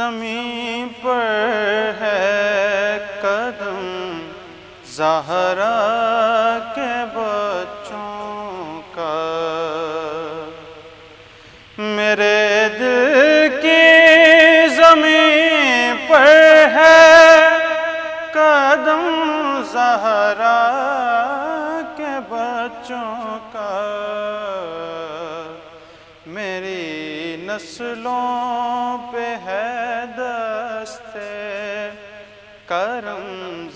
زمین پر ہے قدم زہرا کے بچوں کا، میرے دل کی زمین پر ہے قدم زہرا کے بچوں کا، میری نسلوں پہ ہے دست کرم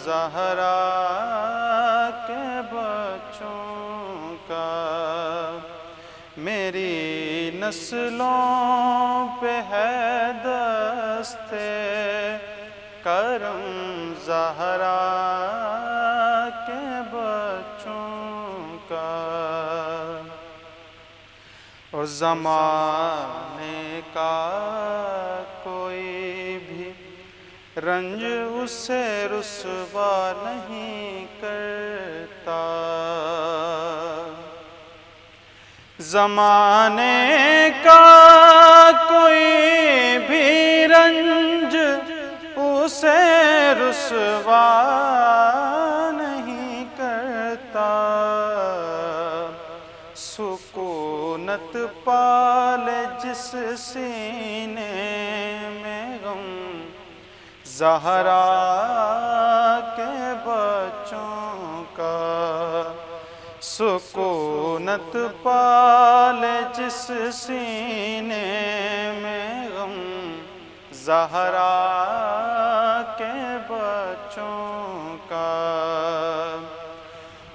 زہرا کے بچوں کا، میری نسلوں پہ ہے دست کرم زہرا کے بچوں کا، اور زمانے کا کوئی بھی رنج اسے رسوا نہیں کرتا، زمانے کا کوئی بھی رنج اسے رسوا نہیں کرتا، سکونت پالے جس سینے میں غم زہرا کے بچوں کا، سکونت پالے جس سینے میں غم زہرا کے بچوں کا،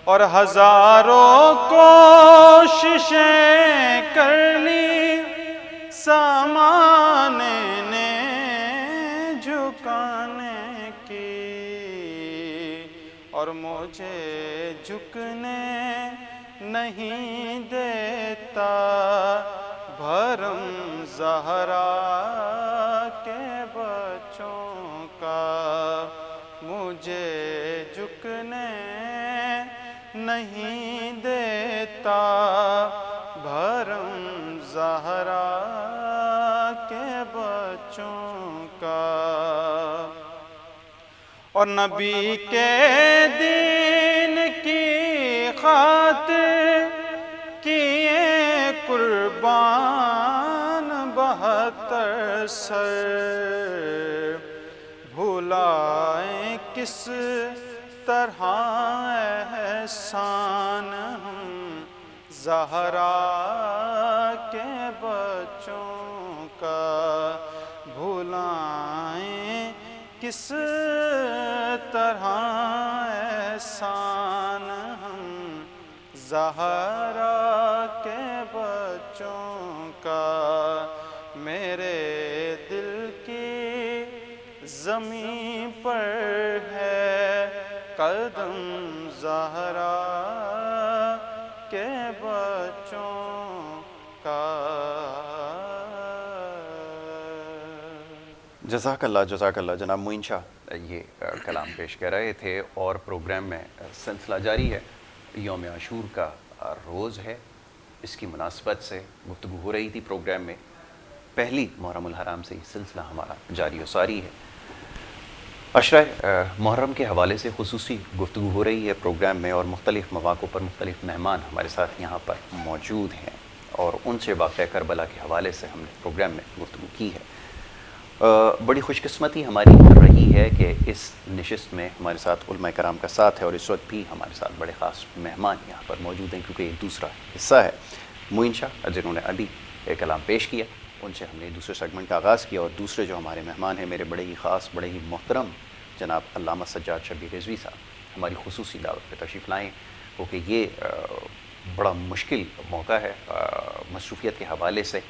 اور ہزاروں کوششیں کر لی زمانے نے جھکانے کی، اور مجھے جھکنے نہیں دیتا بھرم زہرا کے بچوں کا، مجھے جھکنے نہیں دیتا بھرم زہرا کے بچوں کا، اور نبی کے دین کی خاطر کیے قربان 72 سر، بھلائیں کس طرح احسان ہم زہرا کے بچوں کا، بھلائیں کس طرح احسان ہم زہرا کے بچوں کا، میرے دل کی زمین پر ہے قدم زہرا کے بچوں کا۔ جزاک اللہ جناب معین شاہ یہ کلام پیش کر رہے تھے، اور پروگرام میں سلسلہ جاری ہے، یوم عاشور کا روز ہے، اس کی مناسبت سے گفتگو ہو رہی تھی پروگرام میں، پہلی محرم الحرام سے یہ سلسلہ ہمارا جاری و ساری ہے۔ عشرہ محرم کے حوالے سے خصوصی گفتگو ہو رہی ہے پروگرام میں، اور مختلف مواقع پر مختلف مہمان ہمارے ساتھ یہاں پر موجود ہیں، اور ان سے واقعہ کربلا کے حوالے سے ہم نے پروگرام میں گفتگو کی ہے۔ بڑی خوش قسمتی ہماری رہی ہے کہ اس نشست میں ہمارے ساتھ علماء کرام کا ساتھ ہے، اور اس وقت بھی ہمارے ساتھ بڑے خاص مہمان یہاں پر موجود ہیں، کیونکہ ایک دوسرا حصہ ہے معین شاہ جنہوں نے ابھی ایک کلام پیش کیا، ان سے ہم نے دوسرے سیگمنٹ کا آغاز کیا، اور دوسرے جو ہمارے مہمان ہیں میرے بڑے ہی خاص بڑے ہی محترم جناب علامہ سجاد شبیر رضوی صاحب ہماری خصوصی دعوت پہ تشریف لائیں، کیونکہ یہ بڑا مشکل موقع ہے، مصروفیت کے حوالے سے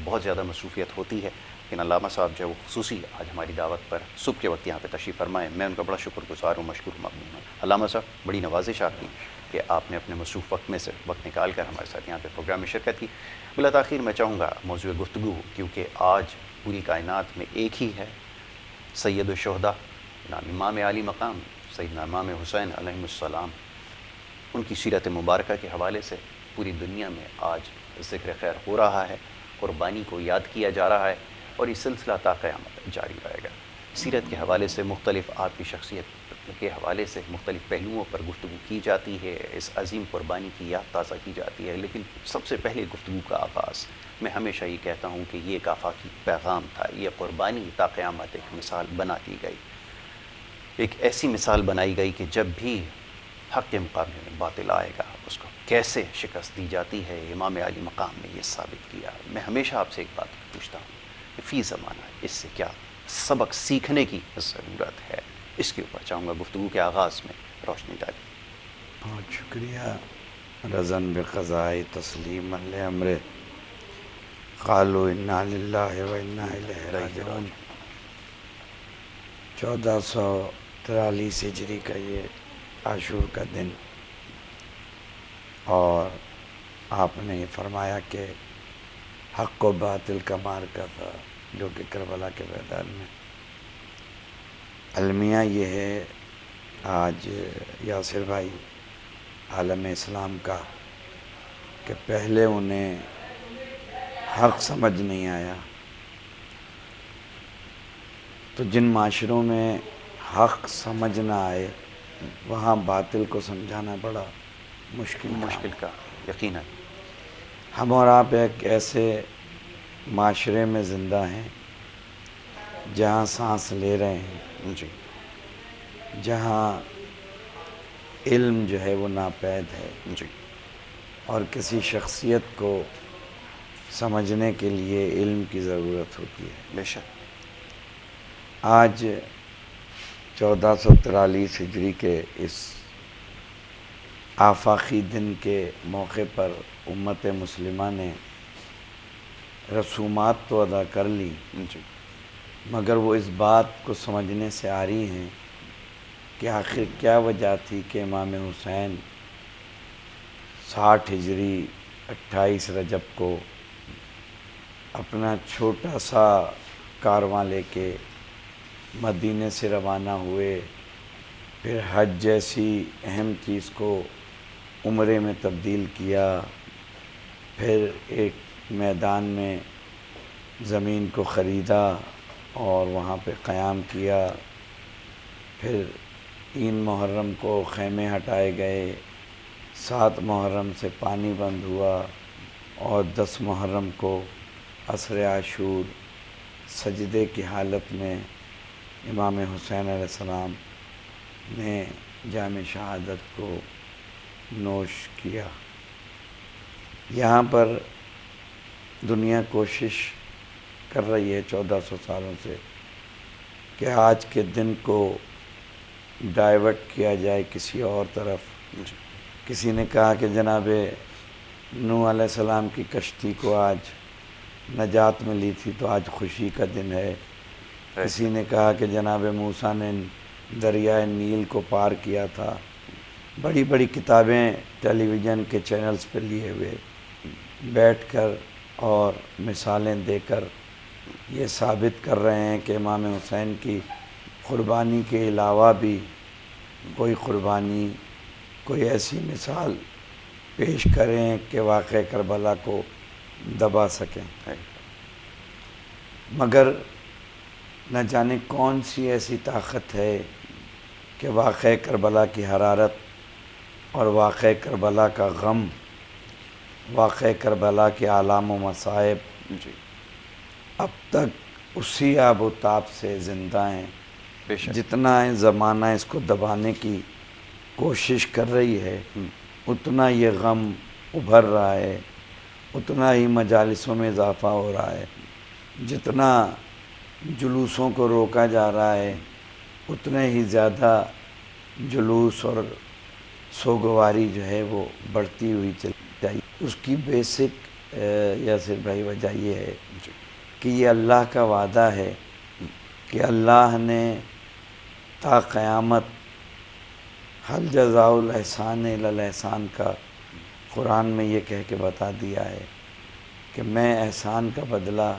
بہت زیادہ مصروفیت ہوتی ہے، لیکن علامہ صاحب جو ہے وہ خصوصی آج ہماری دعوت پر صبح کے وقت یہاں پہ تشریف فرمائیں، میں ان کا بڑا شکر گزار ہوں، مشکور ممنون ہوں۔ علامہ صاحب بڑی نوازش آپ کی کہ آپ نے اپنے مصروف وقت میں سے وقت نکال کر ہمارے ساتھ یہاں پہ پروگرام میں شرکت کی۔ بلا تاخیر میں چاہوں گا موضوع گفتگو، کیونکہ آج پوری کائنات میں ایک ہی ہے، سید الشہداء امام عالی مقام سیدنا امام حسین علیہ السلام، ان کی سیرت مبارکہ کے حوالے سے پوری دنیا میں آج ذکر خیر ہو رہا ہے، قربانی کو یاد کیا جا رہا ہے، اور یہ سلسلہ تا قیامت جاری رہے گا۔ سیرت کے حوالے سے مختلف آپ کی شخصیت کے حوالے سے مختلف پہلوؤں پر گفتگو کی جاتی ہے، اس عظیم قربانی کی یاد تازہ کی جاتی ہے، لیکن سب سے پہلے گفتگو کا آغاز میں ہمیشہ یہ کہتا ہوں کہ یہ ایک آفاقی پیغام تھا، یہ قربانی تا قیامت ایک مثال بنا دی گئی، ایک ایسی مثال بنائی گئی کہ جب بھی حق کے مقابلے میں باطل آئے گا اس کو کیسے شکست دی جاتی ہے۔ امام علی مقام میں یہ ثابت کیا۔ میں ہمیشہ آپ سے ایک بات پوچھتا ہوں کہ فی زمانہ اس سے کیا سبق سیکھنے کی ضرورت ہے؟ اس کے اوپر چاہوں گا گفتگو کے آغاز میں روشنی ڈالی۔ بہت شکریہ۔ رضن بقضاء تسلیما لامر قالوا انا للہ و انا الیہ راجعون۔ 1443 ہجری کا یہ عاشور کا دن، اور آپ نے یہ فرمایا کہ حق و باطل کا معرکہ تھا جو کہ کربلا کے میدان میں۔ المیہ یہ ہے آج یاسر بھائی عالم اسلام کا کہ پہلے انہیں حق سمجھ نہیں آیا، تو جن معاشروں میں حق سمجھ نہ آئے وہاں باطل کو سمجھانا بڑا مشکل کا یقیناً ہم اور آپ ایک ایسے معاشرے میں زندہ ہیں جہاں سانس لے رہے ہیں، جی جہاں علم جو ہے وہ ناپید ہے، جی اور کسی شخصیت کو سمجھنے کے لیے علم کی ضرورت ہوتی ہے۔ بے شک آج 1443 ہجری کے اس آفاقی دن کے موقع پر امت مسلمہ نے رسومات تو ادا کر لی، جی مگر وہ اس بات کو سمجھنے سے عاری ہیں کہ آخر کیا وجہ تھی کہ امام حسین 60 ہجری 28 رجب کو اپنا چھوٹا سا کارواں لے کے مدینے سے روانہ ہوئے، پھر حج جیسی اہم چیز کو عمرے میں تبدیل کیا، پھر ایک میدان میں زمین کو خریدا اور وہاں پہ قیام کیا، پھر 3 محرم کو خیمے ہٹائے گئے، 7 محرم سے پانی بند ہوا، اور 10 محرم کو عصر عاشور سجدے کی حالت میں امام حسین علیہ السلام نے جام شہادت کو نوش کیا۔ یہاں پر دنیا کوشش کر رہی ہے 1400 سالوں سے کہ آج کے دن کو ڈائیورٹ کیا جائے کسی اور طرف۔ جی کسی نے کہا کہ جناب نوح علیہ السلام کی کشتی کو آج نجات ملی تھی تو آج خوشی کا دن ہے۔ کسی نے کہا کہ جناب موسیٰ نے دریائے نیل کو پار کیا تھا۔ بڑی بڑی کتابیں ٹیلی ویژن کے چینلز پہ لیے ہوئے بیٹھ کر اور مثالیں دے کر یہ ثابت کر رہے ہیں کہ امام حسین کی قربانی کے علاوہ بھی کوئی قربانی، کوئی ایسی مثال پیش کریں کہ واقعہ کربلا کو دبا سکیں۔ مگر نہ جانے کون سی ایسی طاقت ہے کہ واقعہ کربلا کی حرارت اور واقعہ کربلا کا غم، واقعہ کربلا کے آلام و مصائب جی اب تک اسی آب و تاب سے زندہ ہیں۔ بے شک جتنا زمانہ اس کو دبانے کی کوشش کر رہی ہے اتنا یہ غم ابھر رہا ہے، اتنا ہی مجالسوں میں اضافہ ہو رہا ہے، جتنا جلوسوں کو روکا جا رہا ہے اتنے ہی زیادہ جلوس اور سوگواری جو ہے وہ بڑھتی ہوئی چلی جائے۔ اس کی بیسک یاسر بھائی وجہ یہ ہے جی کہ یہ اللہ کا وعدہ ہے کہ اللہ نے تا قیامت حل جزاء الاحسان الا الاحسان کا قرآن میں یہ کہہ کے بتا دیا ہے کہ میں احسان کا بدلہ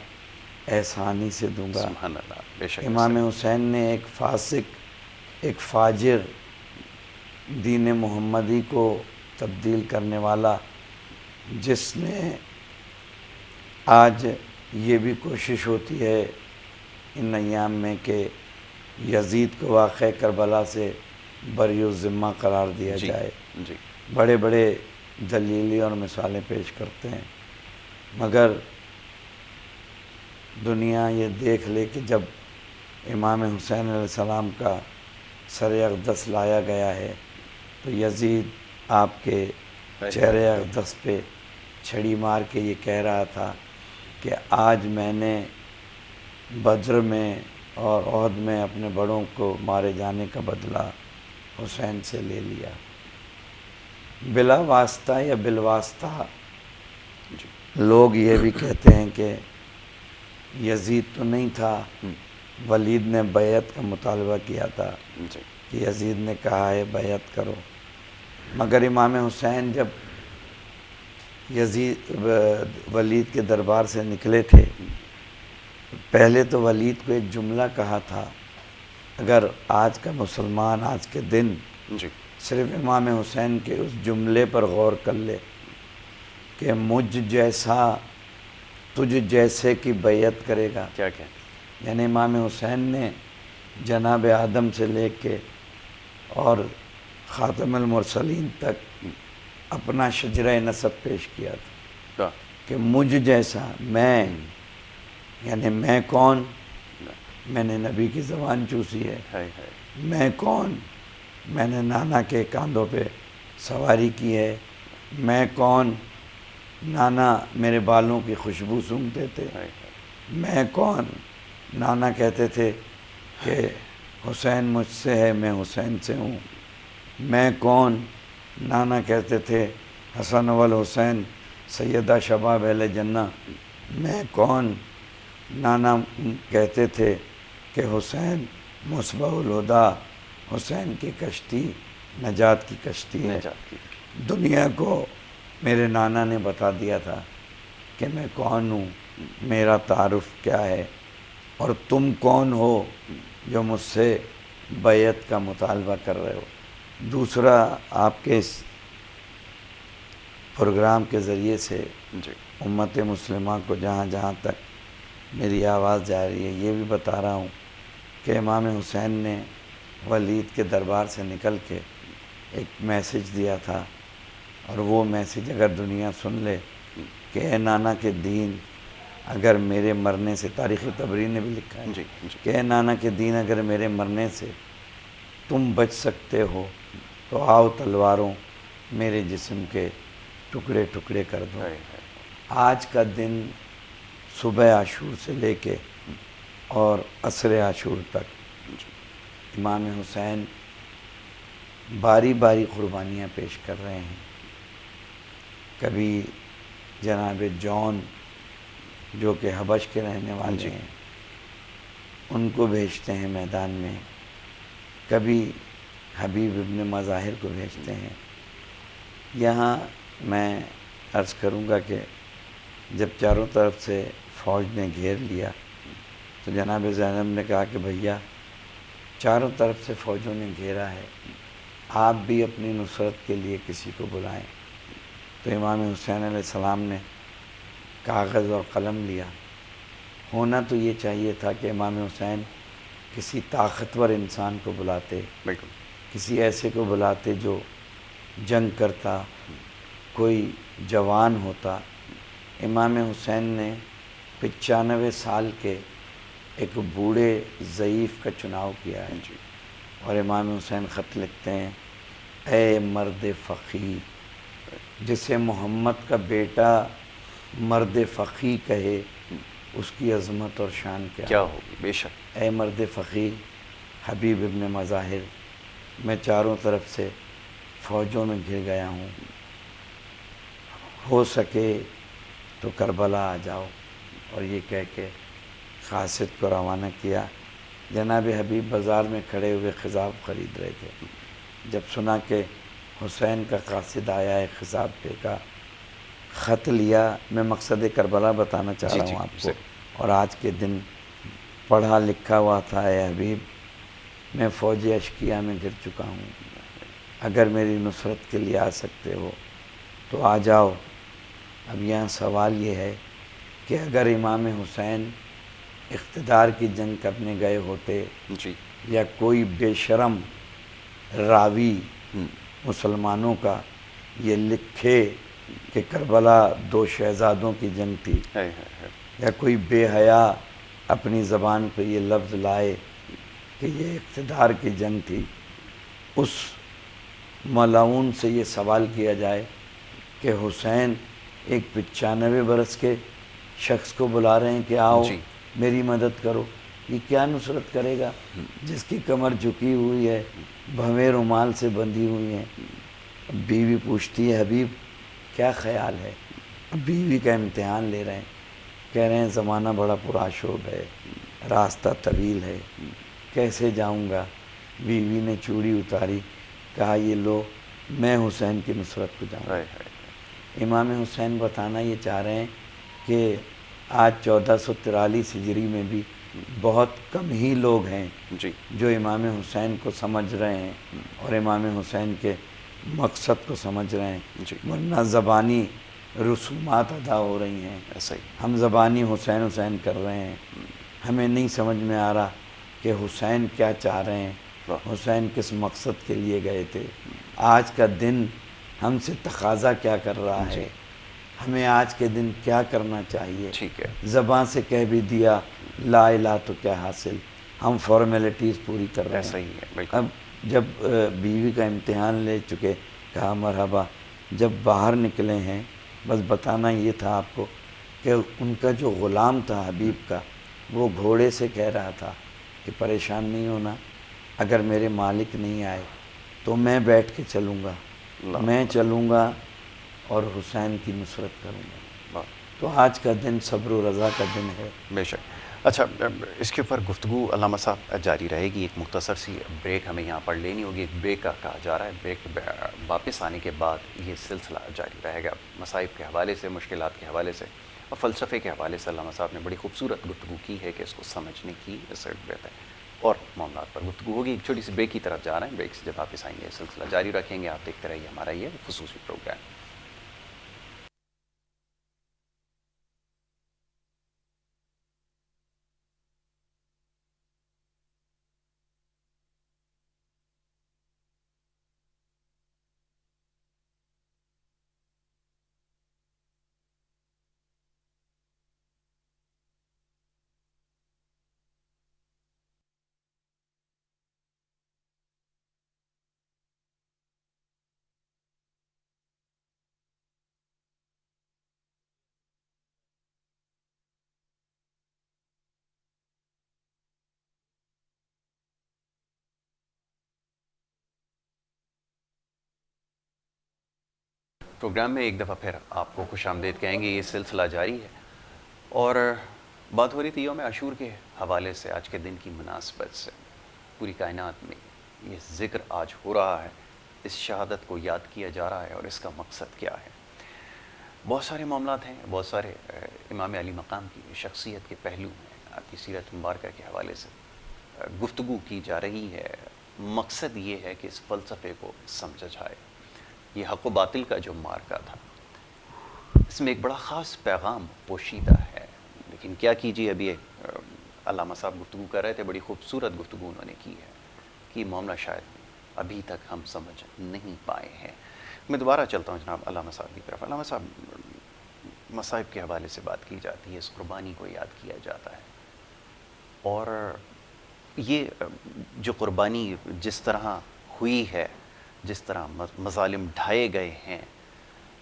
احسان ہی سے دوں گا۔ سبحان اللہ، بے شک امام حسین نے ایک فاسق، ایک فاجر، دین محمدی کو تبدیل کرنے والا، جس نے آج یہ بھی کوشش ہوتی ہے ان ایام میں کہ یزید کو واقعہ کربلا سے بری الذمہ قرار دیا جی جائے. جی بڑے بڑے دلیلیں اور مثالیں پیش کرتے ہیں، مگر دنیا یہ دیکھ لے کہ جب امام حسین علیہ السلام کا سر اقدس لایا گیا ہے تو یزید آپ کے چہرے اقدس پہ چھڑی مار کے یہ کہہ رہا تھا کہ آج میں نے بدر میں اور احد میں اپنے بڑوں کو مارے جانے کا بدلہ حسین سے لے لیا. بلا واسطہ یا بالواسطہ لوگ یہ بھی کہتے ہیں کہ یزید تو نہیں تھا، ولید نے بیعت کا مطالبہ کیا تھا جی کہ یزید نے کہا ہے بیعت کرو. مگر امام حسین جب ولید کے دربار سے نکلے تھے، پہلے تو ولید کو ایک جملہ کہا تھا، اگر آج کا مسلمان آج کے دن جی صرف امام حسین کے اس جملے پر غور کر لے کہ مجھ جیسا تجھ جیسے کی بیعت کرے گا. کیا یعنی امام حسین نے جناب آدم سے لے کے اور خاتم المرسلین تک اپنا شجرہ نسب پیش کیا تھا کہ مجھ جیسا میں، یعنی میں کون؟ میں نے نبی کی زبان چوسی ہے. میں کون؟ میں نے نانا کے کاندھوں پہ سواری کی ہے. میں کون؟ نانا میرے بالوں کی خوشبو سونگھتے تھے. میں کون؟ نانا کہتے تھے کہ حسین مجھ سے ہے، میں حسین سے ہوں. میں کون؟ نانا کہتے تھے حسن والحسین سیدہ شباب اہل جنہ. میں کون؟ نانا کہتے تھے کہ حسین مصباح الہدیٰ، حسین کی کشتی نجات کی کشتی ہے. دنیا کو میرے نانا نے بتا دیا تھا کہ میں کون ہوں، میرا تعارف کیا ہے، اور تم کون ہو جو مجھ سے بیعت کا مطالبہ کر رہے ہو. دوسرا، آپ کے اس پروگرام کے ذریعے سے امت مسلمہ کو جہاں جہاں تک میری آواز جا رہی ہے یہ بھی بتا رہا ہوں کہ امام حسین نے ولید کے دربار سے نکل کے ایک میسج دیا تھا، اور وہ میسج اگر دنیا سن لے کہ اے نانا کے دین اگر میرے مرنے سے، تاریخ تبری نے بھی لکھا ہے کہ اے نانا کے دین اگر میرے مرنے سے تم بچ سکتے ہو تو آؤ تلواروں میرے جسم کے ٹکڑے ٹکڑے کر دو. آج کا دن صبح عاشور سے لے کے اور عصر عاشور تک امام حسین باری باری قربانیاں پیش کر رہے ہیں. کبھی جناب جون جو کہ حبش کے رہنے والے ہیں ان کو بھیجتے ہیں میدان میں، کبھی حبیب ابن مظاہر کو بھیجتے ہیں. یہاں میں عرض کروں گا کہ جب چاروں طرف سے فوج نے گھیر لیا تو جناب زینب نے کہا کہ بھیا چاروں طرف سے فوجوں نے گھیرا ہے، آپ بھی اپنی نصرت کے لیے کسی کو بلائیں. تو امام حسین علیہ السلام نے کاغذ اور قلم لیا. ہونا تو یہ چاہیے تھا کہ امام حسین کسی طاقتور انسان کو بلاتے، کسی ایسے کو بلاتے جو جنگ کرتا، کوئی جوان ہوتا. امام حسین نے 95 سال کے ایک بوڑھے ضعیف کا چناؤ کیا ہے. اور امام حسین خط لکھتے ہیں، اے مرد فقی، جسے محمد کا بیٹا مرد فقی کہے اس کی عظمت اور شان کیا ہوگی. بے شک. اے مرد فقی حبیب ابن مظاہر، میں چاروں طرف سے فوجوں میں گھر گیا ہوں، ہو سکے تو کربلا آ جاؤ. اور یہ کہہ کے قاصد کو روانہ کیا. جناب حبیب بازار میں کھڑے ہوئے خضاب خرید رہے تھے. جب سنا کہ حسین کا قاصد آیا ہے، خضاب پہ کا خط لیا. میں مقصد کربلا بتانا چاہ رہا ہوں آپ کو. اور آج کے دن پڑھا لکھا ہوا تھا، اے حبیب میں فوج اشقیہ میں گر چکا ہوں، اگر میری نصرت کے لیے آ سکتے ہو تو آ جاؤ. اب یہاں سوال یہ ہے کہ اگر امام حسین اقتدار کی جنگ کرنے گئے ہوتے جی یا کوئی بے شرم راوی مسلمانوں کا یہ لکھے کہ کربلا 2 شہزادوں کی جنگ تھی، یا کوئی بے حیا اپنی زبان پہ یہ لفظ لائے کہ یہ اقتدار کی جنگ تھی، اس ملعون سے یہ سوال کیا جائے کہ حسین ایک 95 برس کے شخص کو بلا رہے ہیں کہ آؤ جی میری مدد کرو، یہ کیا نصرت کرے گا؟ جس کی کمر جھکی ہوئی ہے، بھویں رومال سے بندھی ہوئی ہیں. بیوی پوچھتی ہے حبیب کیا خیال ہے؟ بیوی کا امتحان لے رہے ہیں، کہہ رہے ہیں زمانہ بڑا پرآشوب ہے، راستہ طویل ہے، کیسے جاؤں گا؟ بیوی نے چوڑی اتاری، کہا یہ لو میں حسین کی نصرت کو جاؤں گا. امام حسین بتانا یہ چاہ رہے ہیں کہ آج 1443 ہجری میں بھی بہت کم ہی لوگ ہیں جی جو امام حسین کو سمجھ رہے ہیں اور امام حسین کے مقصد کو سمجھ رہے ہیں، جی ورنہ زبانی رسومات ادا ہو رہی ہیں، ایسا ہی. ہم زبانی حسین حسین کر رہے ہیں، ہمیں نہیں سمجھ میں آ رہا کہ حسین کیا چاہ رہے ہیں، حسین کس مقصد کے لیے گئے تھے، آج کا دن ہم سے تقاضا کیا کر رہا ہے، ہمیں آج کے دن کیا کرنا چاہیے. ٹھیک ہے. زبان سے کہہ بھی دیا لا الہ تو کیا حاصل، ہم فارمیلٹیز پوری کر رہے ایسا ہیں. ہی ہے بالکل. اب جب بیوی کا امتحان لے چکے، کہا مرحبا، جب باہر نکلے ہیں بس بتانا یہ تھا آپ کو کہ ان کا جو غلام تھا حبیب کا، وہ گھوڑے سے کہہ رہا تھا کہ پریشان نہیں ہونا، اگر میرے مالک نہیں آئے تو میں بیٹھ کے چلوں گا، میں چلوں گا اور حسین کی نصرت کروں گا. تو آج کا دن صبر و رضا کا دن ہے. بے شک. اچھا اس کے اوپر گفتگو علامہ صاحب جاری رہے گی. ایک مختصر سی بریک ہمیں یہاں پر لینی ہوگی. ایک بریک کا کہا جا رہا ہے. بریک واپس آنے کے بعد یہ سلسلہ جاری رہے گا، مصائب کے حوالے سے، مشکلات کے حوالے سے اور فلسفے کے حوالے سے. علامہ صاحب نے بڑی خوبصورت گفتگو کی ہے کہ اس کو سمجھنے کی ضرورت ہے اور معاملات پر گفتگو ہوگی. ایک چھوٹی سی بریک کی طرف جا رہے ہیں. بریک سے جب واپس آئیں گے سلسلہ جاری رکھیں گے. آپ دیکھتے رہیے ہمارا یہ خصوصی پروگرام. پروگرام میں ایک دفعہ پھر آپ کو خوش آمدید کہیں گے. یہ سلسلہ جاری ہے اور بات ہو رہی تھی یوم عاشور کے حوالے سے. آج کے دن کی مناسبت سے پوری کائنات میں یہ ذکر آج ہو رہا ہے، اس شہادت کو یاد کیا جا رہا ہے اور اس کا مقصد کیا ہے. بہت سارے معاملات ہیں، بہت سارے امام علی مقام کی شخصیت کے پہلو ہیں. آپ کی سیرت مبارکہ کے حوالے سے گفتگو کی جا رہی ہے. مقصد یہ ہے کہ اس فلسفے کو سمجھا جائے. یہ حق و باطل کا جو مارکا تھا، اس میں ایک بڑا خاص پیغام پوشیدہ ہے. لیکن کیا کیجیے، ابھی علامہ صاحب گفتگو کر رہے تھے، بڑی خوبصورت گفتگو انہوں نے کی ہے کہ معاملہ شاید ابھی تک ہم سمجھ نہیں پائے ہیں. میں دوبارہ چلتا ہوں جناب علامہ صاحب کی طرف. علامہ صاحب، مصائب کے حوالے سے بات کی جاتی ہے، اس قربانی کو یاد کیا جاتا ہے اور یہ جو قربانی جس طرح ہوئی ہے، جس طرح مظالم ڈھائے گئے ہیں،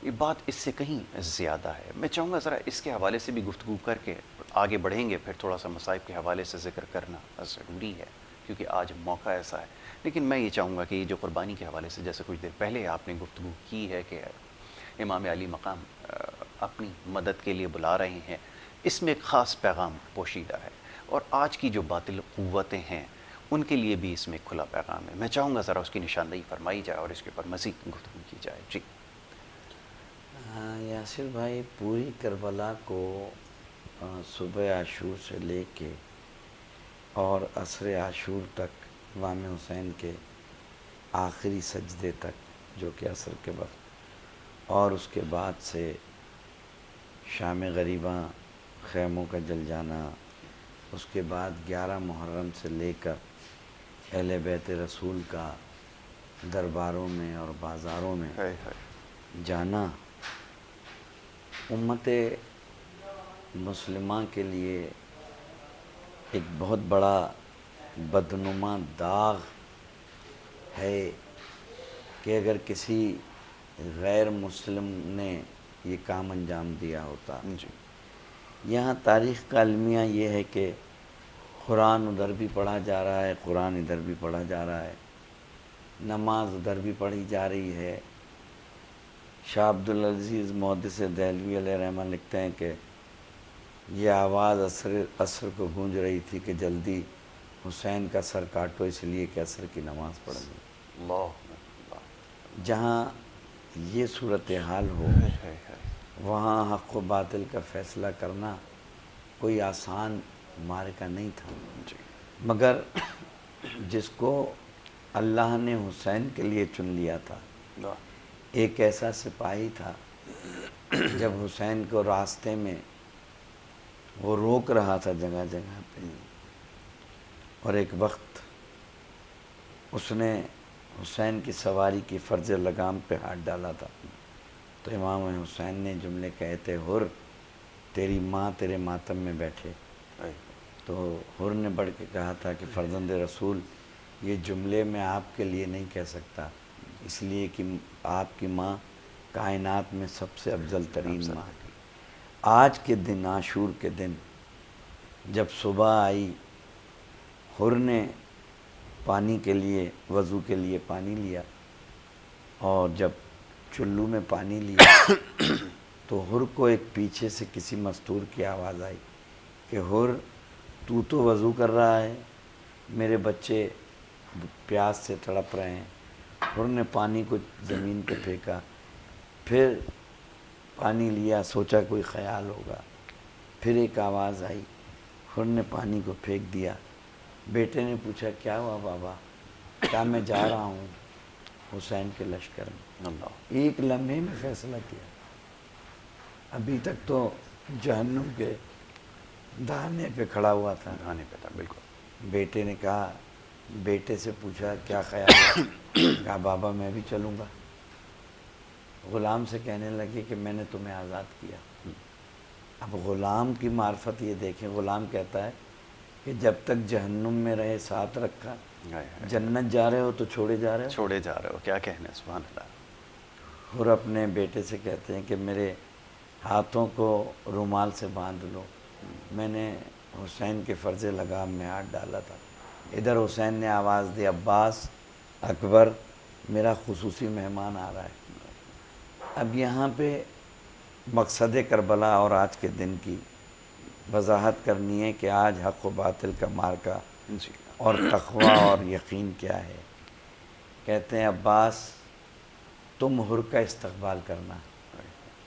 یہ بات اس سے کہیں زیادہ ہے. میں چاہوں گا ذرا اس کے حوالے سے بھی گفتگو کر کے آگے بڑھیں گے. پھر تھوڑا سا مصائب کے حوالے سے ذکر کرنا ضروری ہے کیونکہ آج موقع ایسا ہے. لیکن میں یہ چاہوں گا کہ یہ جو قربانی کے حوالے سے، جیسے کچھ دیر پہلے آپ نے گفتگو کی ہے کہ امام علی مقام اپنی مدد کے لیے بلا رہے ہیں، اس میں ایک خاص پیغام پوشیدہ ہے اور آج کی جو باطل قوتیں ہیں ان کے لیے بھی اس میں کھلا پیغام ہے. میں چاہوں گا ذرا اس کی نشاندہی فرمائی جائے اور اس کے اوپر مزید گفتگو کی جائے. جی یاسر بھائی، پوری کربلا کو صبح عاشور سے لے کے اور عصر عاشور تک، امام حسین کے آخری سجدے تک جو کہ عصر کے وقت، اور اس کے بعد سے شام غریباں خیموں کا جل جانا، اس کے بعد 11 محرم سے لے کر اہل بیت رسول کا درباروں میں اور بازاروں میں ہائے ہائے، جانا امت مسلمہ کے لیے ایک بہت بڑا بدنما داغ ہے کہ اگر کسی غیر مسلم نے یہ کام انجام دیا ہوتا۔ جی یہاں تاریخ کا المیہ یہ ہے کہ قرآن ادھر بھی پڑھا جا رہا ہے، قرآن ادھر بھی پڑھا جا رہا ہے، نماز ادھر بھی پڑھی جا رہی ہے۔ شاہ عبدالعزیز محدث دہلوی علیہ رحمہ لکھتے ہیں کہ یہ آواز عصر کو گونج رہی تھی کہ جلدی حسین کا سر کاٹو، اس لیے کہ عصر کی نماز پڑھنی۔ اللہ، جہاں یہ صورتحال ہو ہائے ہائے ہائے، وہاں حق و باطل کا فیصلہ کرنا کوئی آسان معرکہ نہیں تھا، جی مگر جس کو اللہ نے حسین کے لیے چن لیا تھا، اللہ، ایک ایسا سپاہی تھا جب حسین کو راستے میں وہ روک رہا تھا جگہ جگہ پہ، اور ایک وقت اس نے حسین کی سواری کی فرج لگام پہ ہاتھ ڈالا تھا، تو امام حسین نے جملے کہے تھے، حر تیری ماں تیرے ماتم میں بیٹھے۔ ہائے، تو حر نے بڑھ کے کہا تھا کہ فرزند رسول یہ جملے میں آپ کے لیے نہیں کہہ سکتا، اس لیے کہ آپ کی ماں کائنات میں سب سے افضل ترین ماں ہے۔ آج کے دن، عاشور کے دن، جب صبح آئی، حر نے پانی کے لیے، وضو کے لیے پانی لیا، اور جب چلو میں پانی لیا تو حر کو ایک پیچھے سے کسی مستور کی آواز آئی کہ حر تو وضو کر رہا ہے، میرے بچے پیاس سے تڑپ رہے ہیں۔ حر نے پانی کو زمین پہ پھینکا، پھر پانی لیا، سوچا کوئی خیال ہوگا، پھر ایک آواز آئی، حر نے پانی کو پھینک دیا۔ بیٹے نے پوچھا کیا ہوا بابا؟ کہا میں جا رہا ہوں حسین کے لشکر میں۔ اللہ، ایک لمحے میں فیصلہ کیا۔ ابھی تک تو جہنم کے دہانے پہ کھڑا ہوا تھا۔ دھانے پہ تھا، بالکل، بیٹے نے کہا، بیٹے سے پوچھا کیا خیال ہے؟ کہا بابا میں بھی چلوں گا۔ غلام سے کہنے لگے کہ میں نے تمہیں آزاد کیا۔ اب غلام کی معرفت یہ دیکھیں، غلام کہتا ہے کہ جب تک جہنم میں رہے ساتھ رکھا، ہائے ہائے، جنت جا رہے ہو تو چھوڑے جا رہے ہو۔ چھوڑے جا رہے ہو، کیا کہنے، سبحان اللہ، اور اپنے بیٹے سے کہتے ہیں کہ میرے ہاتھوں کو رومال سے باندھ لو، میں نے حسین کے فرض لگام میں ہاتھ ڈالا تھا۔ ادھر حسین نے آواز دی، عباس، اکبر، میرا خصوصی مہمان آ رہا ہے۔ اب یہاں پہ مقصد کربلا اور آج کے دن کی وضاحت کرنی ہے کہ آج حق و باطل کا معرکہ جی اور تقویٰ اور یقین کیا ہے۔ کہتے ہیں عباس تم حر کا استقبال کرنا،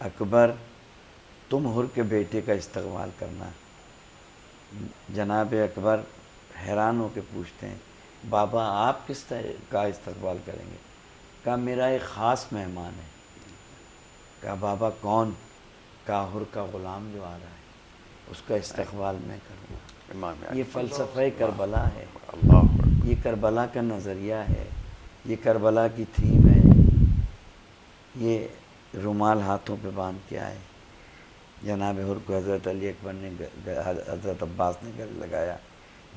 اکبر تم حر کے بیٹے کا استقبال کرنا۔ جناب اکبر حیران ہو کے پوچھتے ہیں بابا آپ کس طرح کا استقبال کریں گے؟ کہا میرا ایک خاص مہمان ہے۔ کہا بابا کون؟ کہا حر کا غلام جو آ رہا ہے، اس کا استقبال میں کروں گا۔ امام یہ فلسفہ کربلا ہے، اللہ، یہ کربلا کا نظریہ ہے، یہ کربلا کی تھیم ہے۔ یہ رومال ہاتھوں پہ باندھ کے آئے، جناب حر کو حضرت علی اکبر نے، حضرت عباس نے گلے لگایا،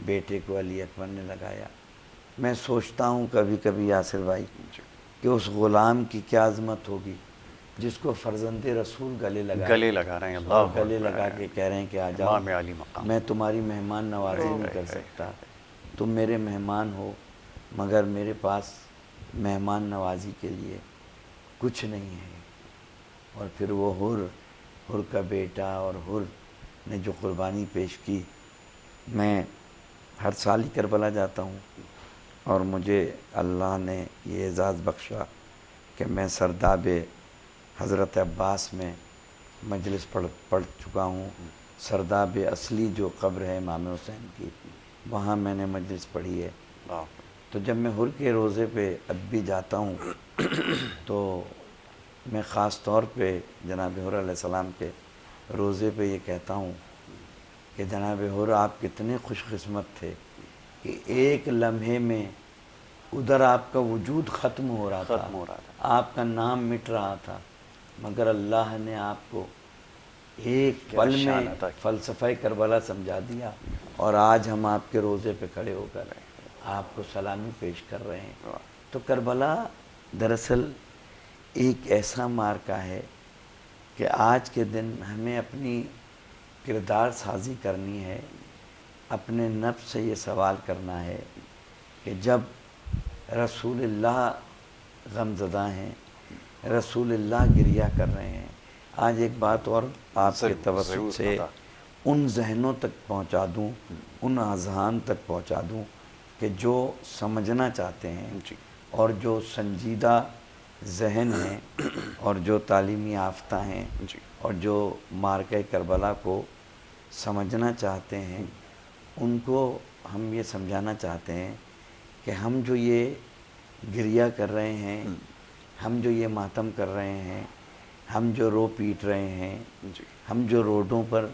بیٹے کو علی اکبر نے لگایا۔ میں سوچتا ہوں کبھی کبھی یاسر بھائی کہ اس غلام کی کیا عظمت ہوگی جس کو فرزند رسول گلے لگا رہے ہیں، اور اللہ گلے لگا کے کہہ رہے ہیں کہ آ جاؤ، امام علی مقام، میں تمہاری مہمان نوازی نہیں کر سکتا، تم میرے مہمان ہو، مگر میرے پاس مہمان نوازی کے لیے کچھ نہیں ہے۔ اور پھر وہ حر کا بیٹا اور حر نے جو قربانی پیش کی۔ میں ہر سال ہی کربلا جاتا ہوں، اور مجھے اللہ نے یہ اعزاز بخشا کہ میں سرداب حضرت عباس میں مجلس پڑھ چکا ہوں۔ سرداب اصلی جو قبر ہے امام حسین کی، وہاں میں نے مجلس پڑھی ہے۔ تو جب میں حر کے روضے پہ اب بھی جاتا ہوں تو میں خاص طور پہ جناب حر علیہ السلام کے روضے پہ یہ کہتا ہوں کہ جناب حر آپ کتنے خوش قسمت تھے کہ ایک لمحے میں ادھر آپ کا وجود ختم ہو رہا تھا، آپ کا نام مٹ رہا تھا، مگر اللہ نے آپ کو ایک پل میں فلسفہ کربلا سمجھا دیا، اور آج ہم آپ کے روضے پہ کھڑے ہو کر آپ کو سلامی پیش کر رہے ہیں۔ تو کربلا دراصل ایک ایسا مارکہ ہے کہ آج کے دن ہمیں اپنی کردار سازی کرنی ہے، اپنے نفس سے یہ سوال کرنا ہے کہ جب رسول اللہ غمزدہ ہیں، رسول اللہ گریہ کر رہے ہیں۔ آج ایک بات اور آپ کے توسط سے ان ذہنوں تک پہنچا دوں، ان اذہان تک پہنچا دوں کہ جو سمجھنا چاہتے ہیں اور جو سنجیدہ ذہن ہیں اور جو تعلیمی یافتہ ہیں اور جو مارکہ کربلا کو سمجھنا چاہتے ہیں، ان کو ہم یہ سمجھانا چاہتے ہیں کہ ہم جو یہ گریہ کر رہے ہیں، ہم جو یہ ماتم کر رہے ہیں، ہم جو رو پیٹ رہے ہیں، ہم جو روڈوں پر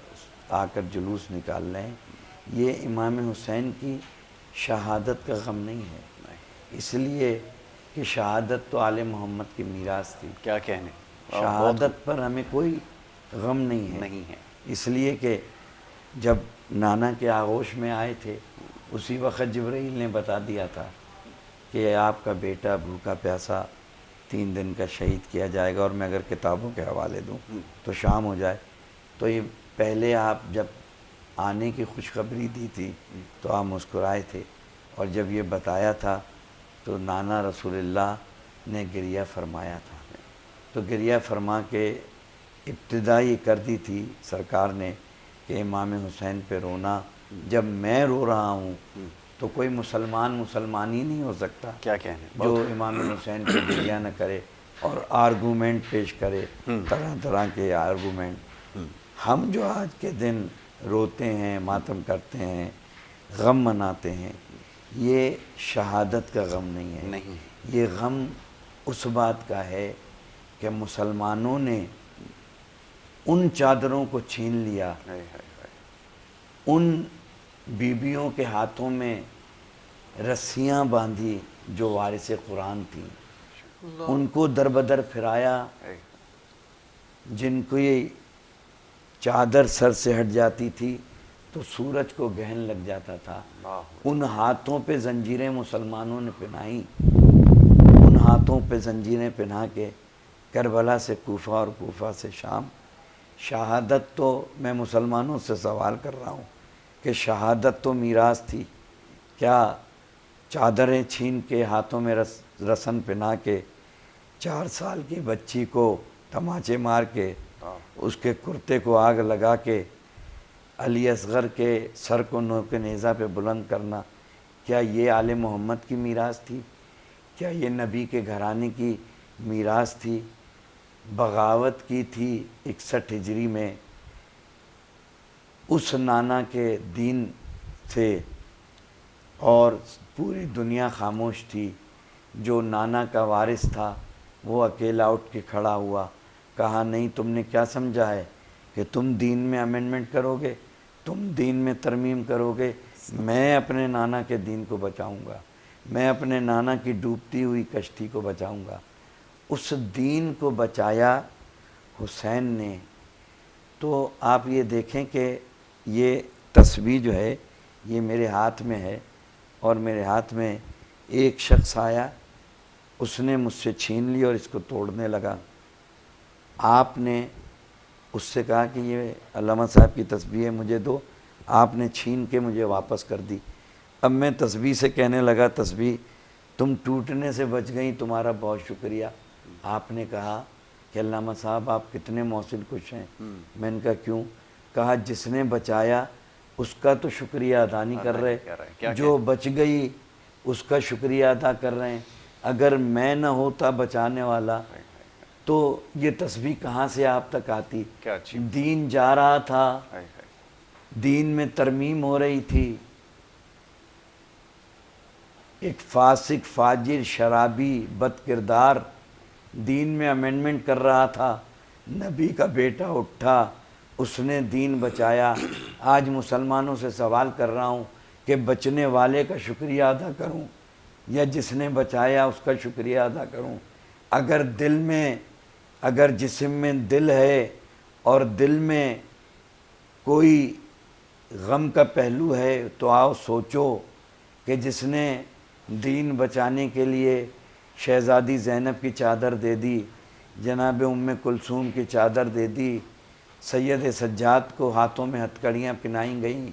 آ کر جلوس نکال رہے ہیں، یہ امام حسین کی شہادت کا غم نہیں ہے، اس لیے کہ شہادت تو آل محمد کی میراث تھی۔ کیا کہنے، شہادت پر ہمیں کوئی غم نہیں ہے، اس لیے کہ جب نانا کے آغوش میں آئے تھے اسی وقت جبرائیل نے بتا دیا تھا کہ آپ کا بیٹا بھوکا پیاسا 3 دن کا شہید کیا جائے گا، اور میں اگر کتابوں کے حوالے دوں تو شام ہو جائے۔ تو یہ پہلے آپ جب آنے کی خوشخبری دی تھی تو آپ مسکرائے تھے، اور جب یہ بتایا تھا تو نانا رسول اللہ نے گریہ فرمایا تھا۔ تو گریہ فرما کے ابتدا یہ کر دی تھی سرکار نے کہ امام حسین پہ رونا، جب میں رو رہا ہوں تو کوئی مسلمان ہی نہیں ہو سکتا کیا کہنے جو امام حسین پہ گریہ نہ کرے اور آرگومنٹ پیش کرے، طرح طرح کے آرگومنٹ۔ ہم جو آج کے دن روتے ہیں، ماتم کرتے ہیں، غم مناتے ہیں، یہ شہادت کا غم نہیں ہے، یہ غم اس بات کا ہے کہ مسلمانوں نے ان چادروں کو چھین لیا، ان بیویوں کے ہاتھوں میں رسیاں باندھی جو وارث قرآن تھیں، ان کو در بدر پھرایا، جن کو یہ چادر سر سے ہٹ جاتی تھی تو سورج کو گہن لگ جاتا تھا، ان ہاتھوں پہ زنجیریں مسلمانوں نے پہنائیں، ان ہاتھوں پہ زنجیریں پہنا کے کربلا سے کوفہ اور کوفہ سے شام۔ شہادت تو میں مسلمانوں سے سوال کر رہا ہوں کہ شہادت تو میراث تھی، کیا چادریں چھین کے ہاتھوں میں رسن پہنا کے 4 سال کی بچی کو تماچے مار کے اس کے کرتے کو آگ لگا کے علی اصغر کے سر کو نوک نیزہ پہ بلند کرنا، کیا یہ آل محمد کی میراث تھی؟ کیا یہ نبی کے گھرانے کی میراث تھی؟ بغاوت کی تھی 61 ہجری میں اس نانا کے دین سے، اور پوری دنیا خاموش تھی۔ جو نانا کا وارث تھا وہ اکیلا اٹھ کے کھڑا ہوا، کہا نہیں، تم نے کیا سمجھا ہے کہ تم دین میں امینڈمنٹ کرو گے، تم دین میں ترمیم کرو گے؟ میں اپنے نانا کے دین کو بچاؤں گا، میں اپنے نانا کی ڈوبتی ہوئی کشتی کو بچاؤں گا۔ اس دین کو بچایا حسین نے۔ تو آپ یہ دیکھیں کہ یہ تصویر جو ہے یہ میرے ہاتھ میں ہے، اور میرے ہاتھ میں ایک شخص آیا، اس نے مجھ سے چھین لی اور اس کو توڑنے لگا۔ آپ نے اس سے کہا کہ یہ علامہ صاحب کی تسبیح ہے، مجھے دو۔ آپ نے چھین کے مجھے واپس کر دی۔ اب میں تسبیح سے کہنے لگا، تسبیح تم ٹوٹنے سے بچ گئیں، تمہارا بہت شکریہ۔ آپ نے کہا کہ علامہ صاحب آپ کتنے محسن کچھ ہیں۔ میں نے کہا کیوں؟ کہا جس نے بچایا اس کا تو شکریہ ادا نہیں کر رہے، جو بچ گئی اس کا شکریہ ادا کر رہے ہیں۔ اگر میں نہ ہوتا بچانے والا تو یہ تسبیح کہاں سے آپ تک آتی؟ دین جا رہا تھا، دین میں ترمیم ہو رہی تھی، ایک فاسق فاجر شرابی بد کردار دین میں امینڈمنٹ کر رہا تھا، نبی کا بیٹا اٹھا، اس نے دین بچایا۔ آج مسلمانوں سے سوال کر رہا ہوں کہ بچنے والے کا شکریہ ادا کروں یا جس نے بچایا اس کا شکریہ ادا کروں؟ اگر جسم میں دل ہے اور دل میں کوئی غم کا پہلو ہے تو آؤ سوچو کہ جس نے دین بچانے کے لیے شہزادی زینب کی چادر دے دی، جناب ام کلثوم کی چادر دے دی، سید سجاد کو ہاتھوں میں ہتھکڑیاں پہنائی گئیں،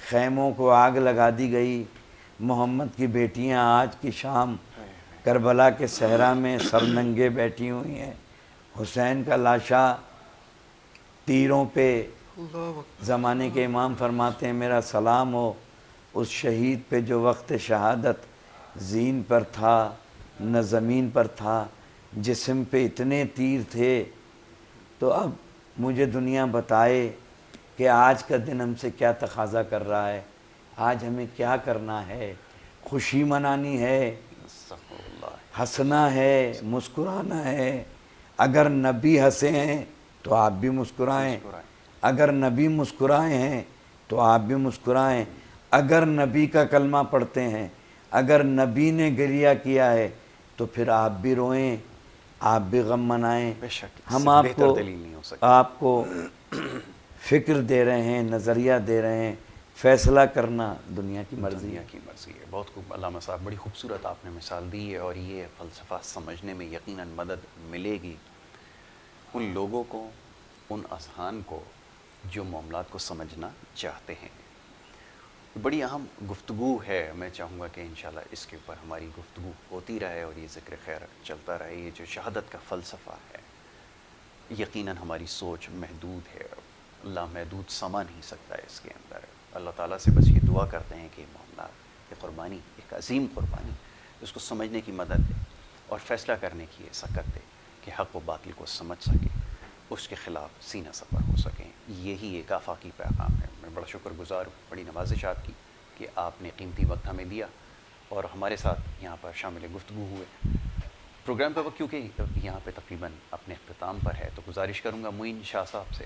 خیموں کو آگ لگا دی گئی، محمد کی بیٹیاں آج کی شام کربلا کے صحرا میں سر ننگے بیٹھی ہوئی ہیں، حسین کا لاشا تیروں پہ، زمانے کے امام فرماتے ہیں میرا سلام ہو اس شہید پہ جو وقت شہادت زین پر تھا نہ زمین پر تھا، جسم پہ اتنے تیر تھے۔ تو اب مجھے دنیا بتائے کہ آج کا دن ہم سے کیا تقاضا کر رہا ہے، آج ہمیں کیا کرنا ہے؟ خوشی منانی ہے، ہنسنا ہے، مسکرانا ہے۔ اگر نبی ہنسے ہیں تو آپ بھی مسکرائیں، اگر نبی مسکرائے ہیں تو آپ بھی مسکرائیں، اگر نبی کا کلمہ پڑھتے ہیں، اگر نبی نے گریہ کیا ہے تو پھر آپ بھی روئیں، آپ بھی غم منائیں۔ بے شک ہم آپ بہتر کو دلیل نہیں ہو سکتی۔ آپ کو فکر دے رہے ہیں، نظریہ دے رہے ہیں، فیصلہ کرنا دنیا کی مرضی دنیا ہے۔ کی مرضی ہے۔ بہت خوب علامہ صاحب، بڑی خوبصورت آپ نے مثال دی ہے، اور یہ فلسفہ سمجھنے میں یقیناً مدد ملے گی ان لوگوں کو، ان اذہان کو جو معاملات کو سمجھنا چاہتے ہیں۔ بڑی اہم گفتگو ہے، میں چاہوں گا کہ انشاءاللہ اس کے اوپر ہماری گفتگو ہوتی رہے اور یہ ذکر خیر چلتا رہے۔ یہ جو شہادت کا فلسفہ ہے، یقیناً ہماری سوچ محدود ہے، اللہ محدود سما نہیں سکتا ہے اس کے اندر۔ اللہ تعالیٰ سے بس یہ دعا کرتے ہیں کہ یہ معاملات، یہ قربانی، ایک عظیم قربانی، اس کو سمجھنے کی مدد دے اور فیصلہ کرنے کی سکت دے کہ حق و باطل کو سمجھ سکے، اس کے خلاف سینہ سفر ہو سکیں۔ یہی ایک آفاقی پیغام ہے۔ میں بڑا شکر گزار ہوں، بڑی نوازش آپ کی کہ آپ نے قیمتی وقت ہمیں دیا اور ہمارے ساتھ یہاں پر شامل گفتگو ہوئے۔ پروگرام کا وقت کیونکہ یہاں پہ تقریباً اپنے اختتام پر ہے، تو گزارش کروں گا معین شاہ صاحب سے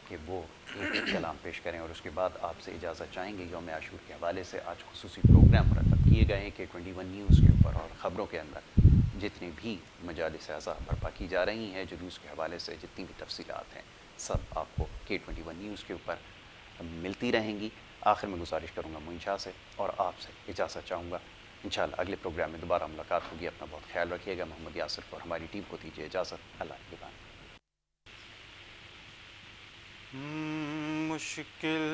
کہ وہ ایک کلام پیش کریں اور اس کے بعد آپ سے اجازت چاہیں گے۔ یوم عاشور کے حوالے سے آج خصوصی پروگرام مرتب کیے گئے ہیں کہ 21 نیوز کے اوپر اور خبروں کے اندر جتنی بھی مجالس اعضاء برپا کی جا رہی ہیں، جلوس کے حوالے سے جتنی بھی تفصیلات ہیں، سب آپ کو K21 نیوز کے اوپر ملتی رہیں گی۔ آخر میں گزارش کروں گا معین شاہ سے اور آپ سے اجازت چاہوں گا۔ انشاءاللہ اگلے پروگرام میں دوبارہ ملاقات ہوگی۔ اپنا بہت خیال رکھیے گا۔ محمد یاسر اور ہماری ٹیم کو دیجیے اجازت۔ اللہ نگہبان۔ مشکل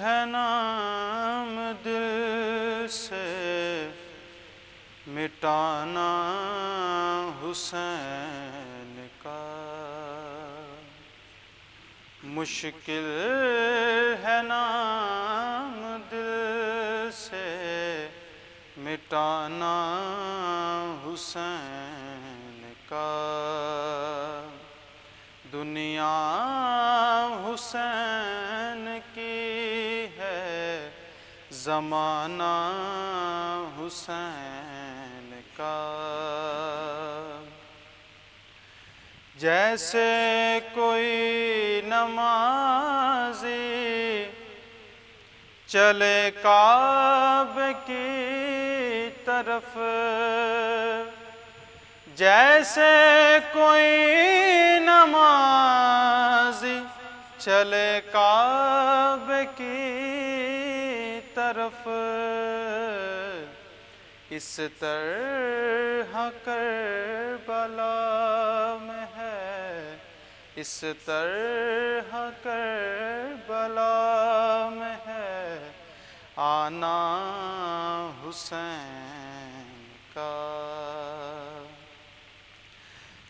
ہے نام دل سے مٹانا حسین کا، مشکل ہے نام دل سے مٹانا حسین کا، دنیا حسین کی ہے، زمانہ حسین کا، جیسے کوئی نمازی چلے کعبے کی طرف، جیسے کوئی نمازی چلے کعبے کی طرف، اس طرح کربلا میں ہے، اس طرح کربلا میں ہے آنا حسین کا،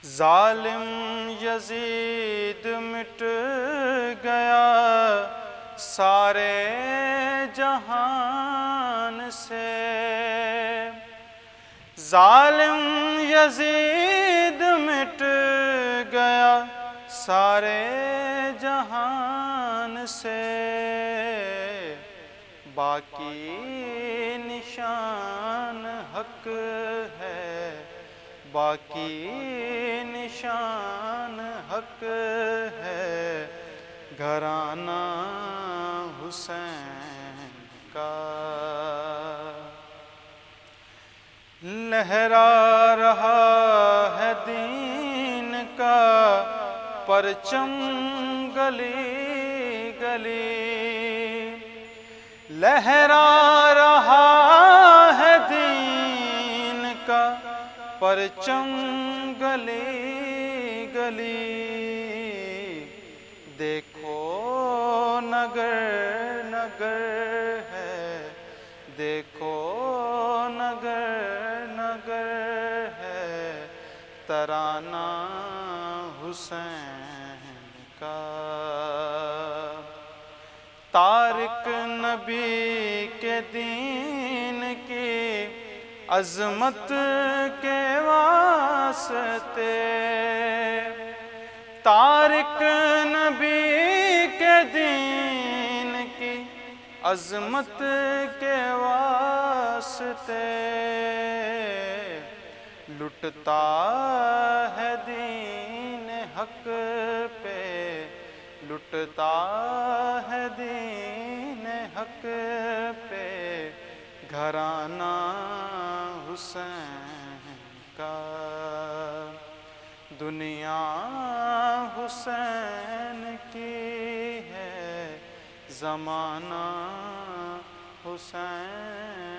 ظالم یزید مٹ گیا سارے جہان سے، ظالم یزید مٹ گیا سارے جہان سے، باقی نشان حق ہے، باقی نشان حق ہے، گھرانہ حسین کا لہرا رہا ہے دین کا پرچم گلی گلی، لہرا رہا ہے دین کا پرچم گلی گلی، دیکھو نگر نگر ہے، دیکھو نگر نگر ہے، ترانہ حسین کا۔ طارق نبی کے دین کی عظمت کے واسطے، طارق نبی کے دین کی عظمت کے واسطے، لٹتا ہے دین حق پہ، لٹتا ہے دین حق پہ، گھرانہ حسین کا۔ دنیا حسین کی ہے، زمانہ حسین